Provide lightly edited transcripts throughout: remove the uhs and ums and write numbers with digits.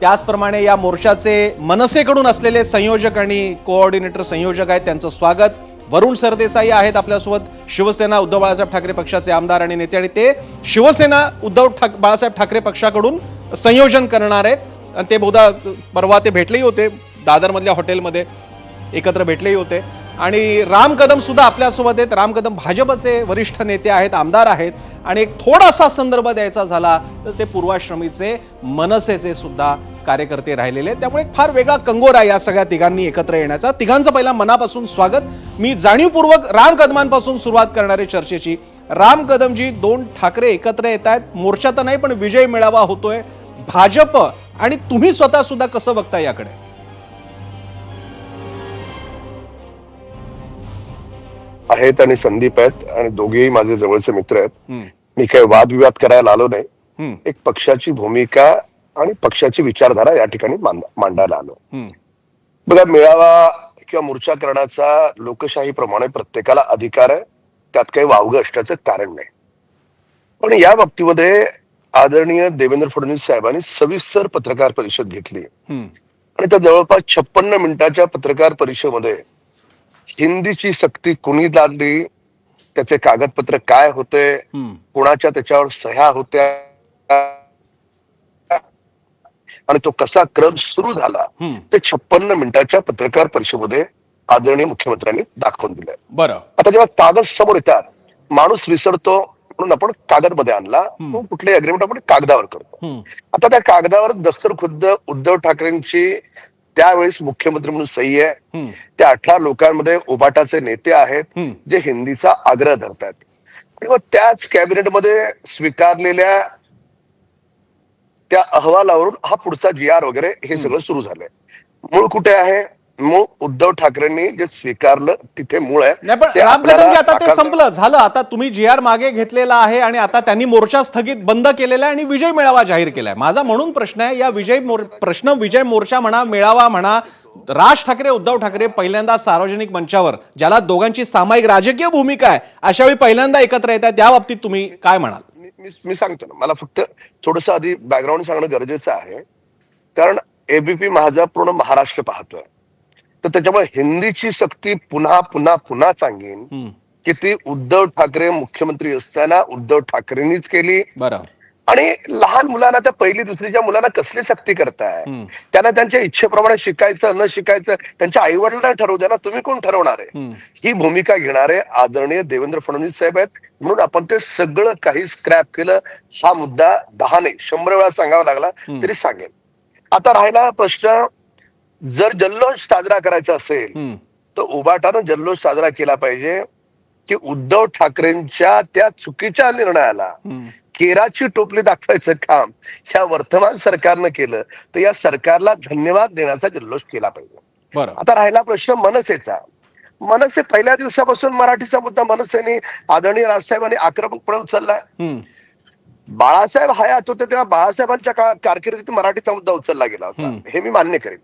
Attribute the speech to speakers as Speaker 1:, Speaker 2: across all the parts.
Speaker 1: त्याचप्रमाणे या मोर्चाचे मनसेकडून असलेले संयोजक आणि कोऑर्डिनेटर संयोजक आहेत, त्यांचं स्वागत. वरुण सरदेसाई आहेत आपल्यासोबत, शिवसेना उद्धव बाळासाहेब ठाकरे पक्षाचे आमदार आणि नेते, आणि ते शिवसेना बाळासाहेब ठाकरे पक्षाकडून संयोजन करणार आहेत. आणि ते बहुधा परवा ते भेटलेही होते, दादरमधल्या हॉटेलमध्ये एकत्र भेटलेही होते. आणि राम कदम सुद्धा आपल्यासोबत आहेत. राम कदम भाजपचे वरिष्ठ नेते आहेत, आमदार आहेत. आणि एक थोडासा संदर्भ द्यायचा झाला तर ते पूर्वाश्रमीचे मनसेचे सुद्धा कार्यकर्ते राहिलेले. त्यामुळे एक फार वेगळा कंगोरा या सगळ्या तिघांनी एकत्र येण्याचा. तिघांचं पहिला मनापासून स्वागत. मी जाणीवपूर्वक राम कदमांपासून सुरुवात करणारे चर्चेची. राम कदमजी, 2 ठाकरे एकत्र येत आहेत, मोर्चा तर नाही पण विजय मेळावा होतोय. भाजप आणि तुम्ही स्वतः सुद्धा कसं बघता याकडे?
Speaker 2: आहेत आणि संदीप आहेत आणि दोघेही माझे जवळचे मित्र आहेत. मी काही वादविवाद करायला आलो नाही. एक पक्षाची भूमिका आणि पक्षाची विचारधारा या ठिकाणी मांडायला आलो. बघा, मेळावा किंवा मोर्चा करण्याचा लोकशाहीप्रमाणे प्रत्येकाला अधिकार आहे, त्यात काही वावगं असण्याचं कारण नाही. पण या बाबतीमध्ये आदरणीय देवेंद्र फडणवीस साहेबांनी सविस्तर पत्रकार परिषद घेतली आणि त्या जवळपास 56 मिनिटाच्या पत्रकार परिषदेमध्ये हिंदीची सक्ती कुणी लादली, त्याचे कागदपत्र काय होते, कोणाच्या त्याच्यावर सह्या होत्या आणि तो कसा क्रम सुरू झाला ते 56 मिनिटाच्या पत्रकार परिषदेमध्ये आदरणीय मुख्यमंत्र्यांनी दाखवून दिलंय.
Speaker 1: बरं,
Speaker 2: आता जेव्हा कागद समोर येतात, माणूस विसरतो म्हणून आपण कागदमध्ये आणला, कुठलेही अग्रीमेंट आपण कागदावर करतो. आता त्या कागदावर दस्तूर खुद्द उद्धव ठाकरेंची त्यावेळेस मुख्यमंत्री म्हणून सही आहे. त्या 18 लोकांमध्ये उभाटाचे नेते आहेत जे हिंदीचा आग्रह धरतात. आणि मग त्याच कॅबिनेटमध्ये स्वीकारलेल्या त्या अहवालावरून हा पुढचा GR वगैरे हे सगळं सुरू झालंय. मूळ कुठे आहे? मूळ उद्धव ठाकरेंनी जे स्वीकारलं तिथे मूळ आहे.
Speaker 1: नाही, पण राम कदमजी, आता ते संपलं झालं. आता तुम्ही GR मागे घेतलेला आहे आणि आता त्यांनी मोर्चा स्थगित बंद केलेला आहे आणि विजय मेळावा जाहीर केलाय. माझा म्हणून प्रश्न आहे, या विजय मोर्चा म्हणा, मेळावा म्हणा, राज ठाकरे उद्धव ठाकरे पहिल्यांदा सार्वजनिक मंचावर, ज्याला दोघांची सामायिक राजकीय भूमिका आहे, अशा वेळी पहिल्यांदा एकत्र येतात, त्या बाबतीत तुम्ही काय म्हणाल?
Speaker 2: मी सांगतो ना, मला फक्त थोडंसं आधी बॅकग्राऊंड सांगणं गरजेचं आहे. कारण ABP माझा पूर्ण महाराष्ट्र पाहतोय, तर त्याच्यामुळे हिंदीची सक्ती पुन्हा पुन्हा पुन्हा सांगेन की ती उद्धव ठाकरे मुख्यमंत्री असताना उद्धव ठाकरेंनीच केली.
Speaker 1: बरं.
Speaker 2: आणि लहान मुलांना, त्या 1ली 2रीच्या मुलांना कसली सक्ती करताय? त्यांना त्यांच्या इच्छेप्रमाणे शिकायचं न शिकायचं त्यांच्या आई वडिलांना ठरवू द्या ना, तुम्ही कोण ठरवणार आहे? ही भूमिका घेणारे आदरणीय देवेंद्र फडणवीस साहेब आहेत. म्हणून आपण ते सगळं काही स्क्रॅप केलं. हा मुद्दा 10 नाही 100 वेळा सांगावा लागला तरी सांगेल. आता राहिला प्रश्न, जर जल्लोष साजरा करायचा असेल तर उभाटानं जल्लोष साजरा केला पाहिजे की उद्धव ठाकरेंच्या त्या चुकीच्या निर्णयाला केराची टोपली दाखवायचं काम ह्या वर्तमान सरकारनं केलं, तर या सरकारला धन्यवाद देण्याचा जल्लोष केला पाहिजे. आता राहिला प्रश्न मनसेचा. मनसे पहिल्या दिवसापासून मराठीचा मुद्दा मनसेने आदरणीय राजसाहेबांनी आक्रमकपणे उचललाय. बाळासाहेब हयात होते तेव्हा बाळासाहेबांच्या कारकिर्दीत मराठीचा मुद्दा उचलला गेला होता, हे मी मान्य करेन.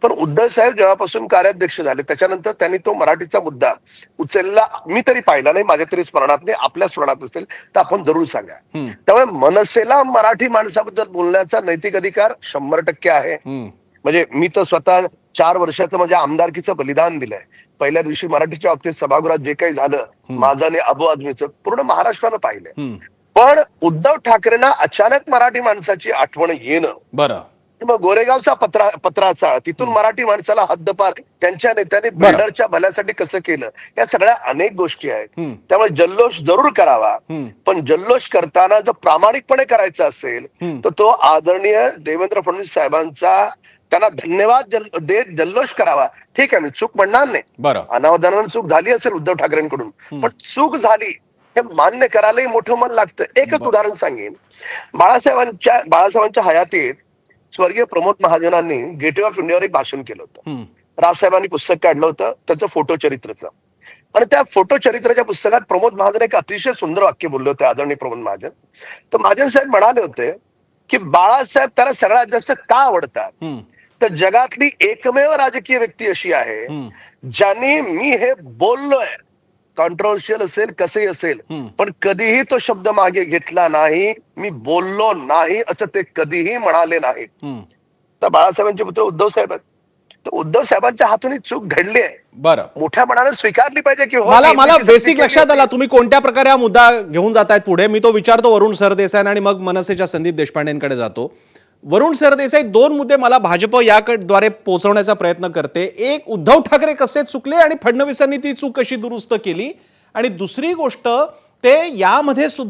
Speaker 2: पण उद्धव साहेब जेव्हापासून कार्याध्यक्ष झाले त्याच्यानंतर त्यांनी तो मराठीचा मुद्दा उचलला मी तरी पाहिला नाही, माझ्या तरी स्मरणात नाही. आपल्या स्मरणात असेल तर आपण जरूर सांगा. त्यामुळे मनसेला मराठी माणसाबद्दल बोलण्याचा नैतिक अधिकार 100% आहे. म्हणजे मी तर स्वतः 4 वर्षाचं म्हणजे आमदारकीचं बलिदान दिलंय. पहिल्या दिवशी मराठीच्या बाबतीत सभागृहात जे काही झालं, माझं आणि अबू आझमीचं पूर्ण महाराष्ट्रानं पाहिलंय. पण उद्धव ठाकरेंना अचानक मराठी माणसाची आठवण येणं,
Speaker 1: बरं,
Speaker 2: मग गोरेगावचा पत्राचा तिथून मराठी माणसाला हद्दपार त्यांच्या नेत्यांनी बिल्डरच्या भल्यासाठी कसं केलं, या सगळ्या अनेक गोष्टी आहेत. त्यामुळे जल्लोष जरूर करावा, पण जल्लोष करताना जर प्रामाणिकपणे करायचा असेल तर तो आदरणीय देवेंद्र फडणवीस साहेबांचा त्यांना धन्यवाद देत जल्लोष करावा. ठीक आहे, मी चूक म्हणणार नाही.
Speaker 1: बरं,
Speaker 2: अनावधानानं चूक झाली असेल उद्धव ठाकरेंकडून, पण चूक झाली हे मान्य करायलाही मोठं मन लागतं. एकच उदाहरण सांगेन. बाळासाहेबांच्या हयातीत स्वर्गीय प्रमोद महाजनांनी गेटवे ऑफ इंडियावर एक भाषण केलं होतं. राजसाहेबांनी पुस्तक काढलं होतं त्याचं फोटो चरित्रचं. आणि त्या फोटो चरित्राच्या पुस्तकात प्रमोद महाजन एक अतिशय सुंदर वाक्य बोलले होते, आदरणीय प्रमोद महाजन. तर महाजन साहेब म्हणाले होते की बाळासाहेब त्याला सगळ्यात जास्त का आवडतात, तर जगातली एकमेव राजकीय व्यक्ती अशी आहे ज्यांनी मी हे बोललोय, कॉन्ट्रोवर्शियल असेल कसंही असेल, पण कधीही तो शब्द मागे घेतला नाही, मी बोललो नाही असं ते कधीही म्हणाले नाहीत. तर बाळासाहेबांचे पुत्र उद्धव साहेब आहेत. तर उद्धव साहेबांच्या हातून ही चूक घडली आहे,
Speaker 1: बरं,
Speaker 2: मोठ्या मनाने स्वीकारली पाहिजे की हो,
Speaker 1: मला
Speaker 2: केंद्राची
Speaker 1: बेसिक
Speaker 2: शक्ती
Speaker 1: लक्षात आला
Speaker 2: पहिली
Speaker 1: तुम्ही कोणत्या प्रकारे हा मुद्दा घेऊन जातायत पुढे. मी तो विचारतो वरुण सरदेसाई आणि मग मनसेच्या संदीप देशपांडेंकडे जातो. वरुण सरदेसाई, दोन मुद्दे मला भाजप याद्वारे पोहोचवण्याचा प्रयत्न करते. एक, उद्धव ठाकरे कसे चुकले आणि फडणवीसांनी ती चूक कशी दुरुस्त केली, आणि दुसरी गोष्ट ते यामध्ये सुद्धा